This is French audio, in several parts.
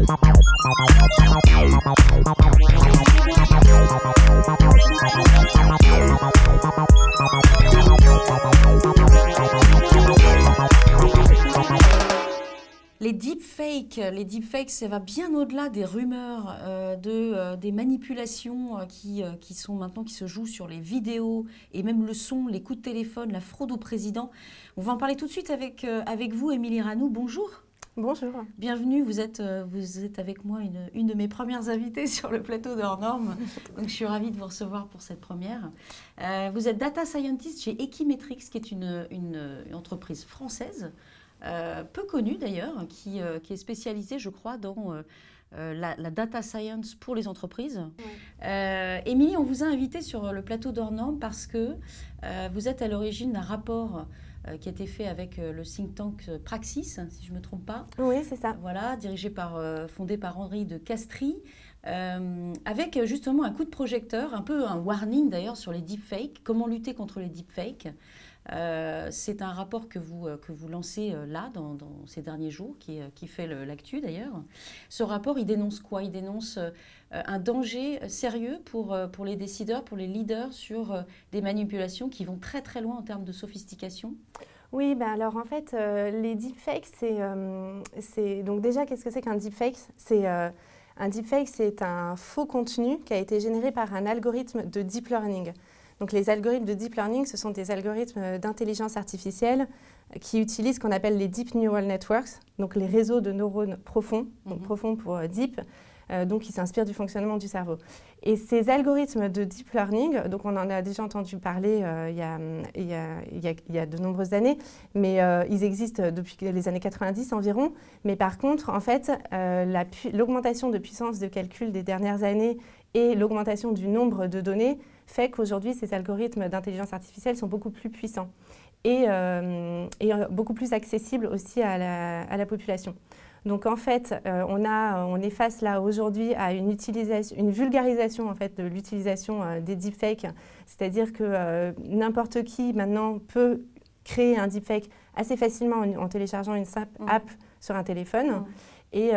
Les deepfakes, ça va bien au-delà des rumeurs, des manipulations qui sont maintenant, qui se jouent sur les vidéos et même le son, les coups de téléphone, la fraude au président. On va en parler tout de suite avec vous, Émilie Ranoux. Bonjour. Bonjour. Bienvenue, vous êtes avec moi une de mes premières invitées sur le plateau de Hors Normes. Donc je suis ravie de vous recevoir pour cette première. Vous êtes data scientist chez Equimetrix, qui est une entreprise française, peu connue d'ailleurs, qui est spécialisée, je crois, dans la data science pour les entreprises. Ouais. Émilie, on vous a invité sur le plateau d'Hors Normes parce que vous êtes à l'origine d'un rapport qui a été fait avec le think tank Praxis, si je ne me trompe pas. Oui, c'est ça. Voilà, fondé par Henri de Castries, avec justement un coup de projecteur, un peu un warning d'ailleurs sur les deepfakes, comment lutter contre les deepfakes. C'est un rapport que vous lancez là, dans ces derniers jours, qui fait l'actu d'ailleurs. Ce rapport, il dénonce quoi? Il dénonce un danger sérieux pour les décideurs, pour les leaders sur des manipulations qui vont très très loin en termes de sophistication. Oui, ben alors en fait, les deepfakes, donc déjà, qu'est-ce que c'est qu'un deepfake? Un deepfake, c'est un faux contenu qui a été généré par un algorithme de deep learning. Donc les algorithmes de deep learning, ce sont des algorithmes d'intelligence artificielle qui utilisent ce qu'on appelle les deep neural networks, donc les réseaux de neurones profonds, donc profond pour deep, donc qui s'inspirent du fonctionnement du cerveau. Et ces algorithmes de deep learning, donc on en a déjà entendu parler il y a de nombreuses années, mais ils existent depuis les années 90 environ. Mais par contre, en fait, l'augmentation de puissance de calcul des dernières années et l'augmentation du nombre de données fait qu'aujourd'hui, ces algorithmes d'intelligence artificielle sont beaucoup plus puissants et beaucoup plus accessibles aussi à la population. Donc en fait, on est face là aujourd'hui à une vulgarisation en fait, de l'utilisation des deepfakes, c'est-à-dire que n'importe qui maintenant peut créer un deepfake assez facilement en téléchargeant une simple app sur un téléphone. Et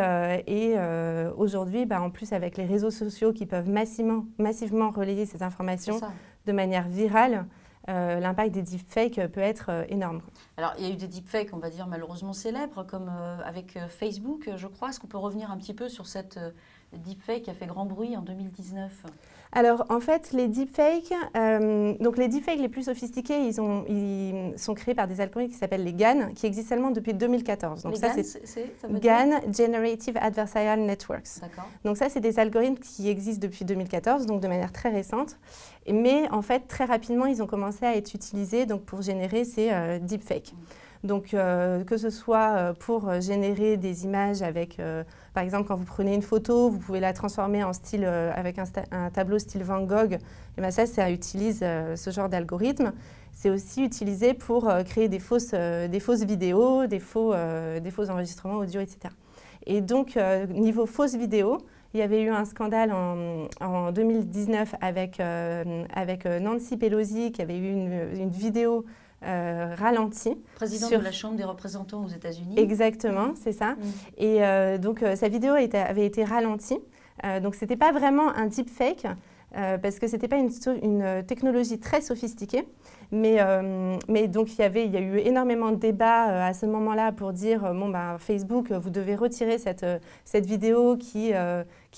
aujourd'hui, en plus avec les réseaux sociaux qui peuvent massivement relayer ces informations de manière virale, l'impact des deepfakes peut être énorme. Alors, il y a eu des deepfakes, on va dire, malheureusement célèbres, comme avec Facebook, je crois. Est-ce qu'on peut revenir un petit peu sur cette deepfake qui a fait grand bruit en 2019 ? Alors, en fait, les deepfakes les plus sophistiqués, ils sont créés par des algorithmes qui s'appellent les GAN, qui existent seulement depuis 2014. Donc les ça, GAN, c'est GAN, Generative Adversarial Networks. Donc ça, c'est des algorithmes qui existent depuis 2014, donc de manière très récente. Mais en fait, très rapidement, ils ont commencé à être utilisés donc, pour générer ces deepfakes. Donc, que ce soit pour générer des images avec, par exemple, quand vous prenez une photo, vous pouvez la transformer en style, avec un tableau style Van Gogh. Et bien ça utilise ce genre d'algorithme. C'est aussi utilisé pour créer des fausses vidéos, des faux enregistrements audio, etc. Et donc, niveau fausses vidéos, il y avait eu un scandale en 2019 avec Nancy Pelosi qui avait eu une vidéo ralentie. Présidente de la Chambre des représentants aux États-Unis. Exactement, c'est ça. Et donc, sa vidéo avait été ralentie. Donc, ce n'était pas vraiment un deepfake parce que ce n'était pas une technologie très sophistiquée. Mais donc, il y a eu énormément de débats à ce moment-là pour dire Facebook, vous devez retirer cette vidéo qui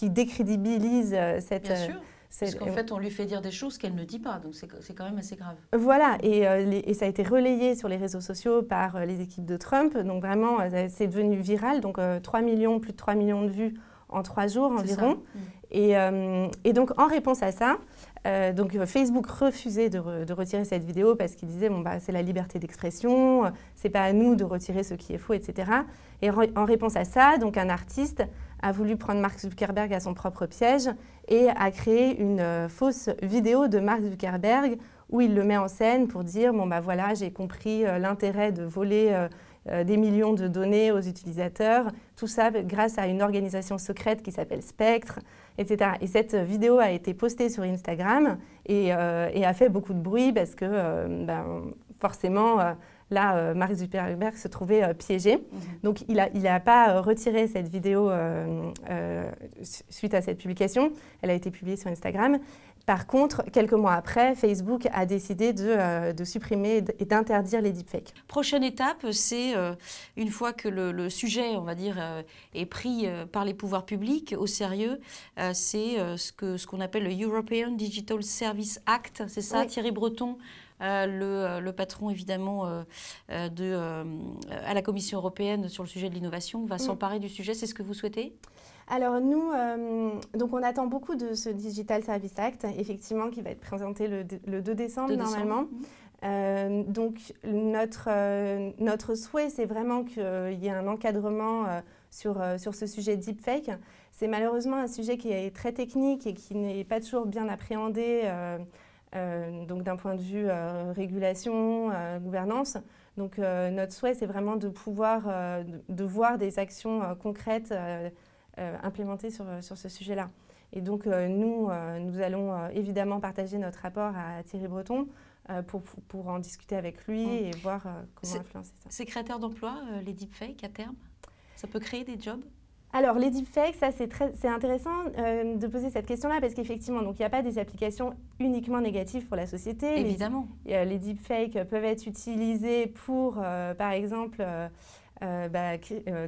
décrédibilise cette... Bien sûr. Parce qu'en fait, on lui fait dire des choses qu'elle ne dit pas, donc c'est quand même assez grave. Voilà, et ça a été relayé sur les réseaux sociaux par les équipes de Trump, donc vraiment, c'est devenu viral, donc plus de 3 millions de vues en 3 jours environ. Et donc, en réponse à ça, Facebook refusait de retirer cette vidéo parce qu'il disait c'est la liberté d'expression, c'est pas à nous de retirer ce qui est faux, etc. Et en réponse à ça, donc un artiste a voulu prendre Mark Zuckerberg à son propre piège et a créé une fausse vidéo de Mark Zuckerberg où il le met en scène pour dire voilà, j'ai compris l'intérêt de voler des millions de données aux utilisateurs, tout ça grâce à une organisation secrète qui s'appelle Spectre, etc. Et cette vidéo a été postée sur Instagram et a fait beaucoup de bruit parce que forcément là, Mark Zuckerberg se trouvait piégé. Donc, il n'a pas retiré cette vidéo suite à cette publication. Elle a été publiée sur Instagram. Par contre, quelques mois après, Facebook a décidé de supprimer et d'interdire les deepfakes. Prochaine étape, c'est une fois que le sujet, on va dire, est pris par les pouvoirs publics au sérieux, c'est ce qu'on appelle le European Digital Service Act. C'est ça, oui. Thierry Breton, le patron évidemment à la Commission européenne sur le sujet de l'innovation, va s'emparer du sujet. C'est ce que vous souhaitez ? Alors nous, donc on attend beaucoup de ce Digital Service Act, effectivement, qui va être présenté le 2 décembre normalement. Donc notre souhait, c'est vraiment qu'il y ait un encadrement sur ce sujet deepfake. C'est malheureusement un sujet qui est très technique et qui n'est pas toujours bien appréhendé, donc d'un point de vue régulation, gouvernance. Donc notre souhait, c'est vraiment de pouvoir de voir des actions concrètes implémentées sur ce sujet-là. Et donc, nous allons évidemment partager notre rapport à Thierry Breton pour en discuter avec lui et voir comment influencer ça. C'est créateur d'emplois, les deepfakes, à terme? Ça peut créer des jobs? Alors, les deepfakes, ça c'est intéressant de poser cette question-là parce qu'effectivement, il n'y a pas des applications uniquement négatives pour la société. Évidemment. Les deepfakes peuvent être utilisés pour, par exemple,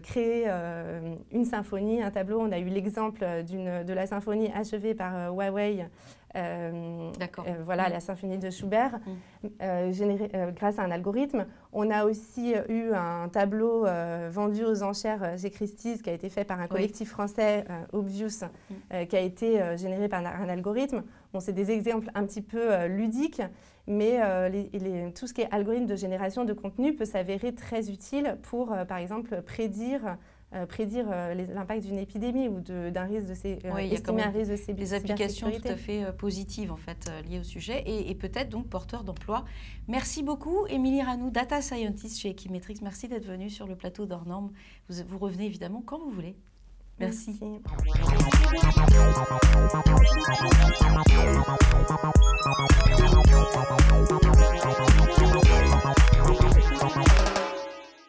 créer une symphonie, un tableau. On a eu l'exemple de la symphonie achevée par Huawei, voilà, la symphonie de Schubert, générée grâce à un algorithme. On a aussi eu un tableau vendu aux enchères chez Christie's qui a été fait par un collectif français, Obvious, qui a été généré par un algorithme. Bon, c'est des exemples un petit peu ludiques, mais tout ce qui est algorithme de génération de contenu peut s'avérer très utile pour, par exemple, prédire l'impact d'une épidémie ou d'un risque de estimer un risque de cybersécurité. Des applications tout à fait positives en fait liées au sujet et peut-être donc porteurs d'emploi. Merci beaucoup Émilie Ranoux, Data Scientist chez Equimetrix. Merci d'être venue sur le plateau d'Hors Normes. Vous revenez évidemment quand vous voulez. Merci. Merci.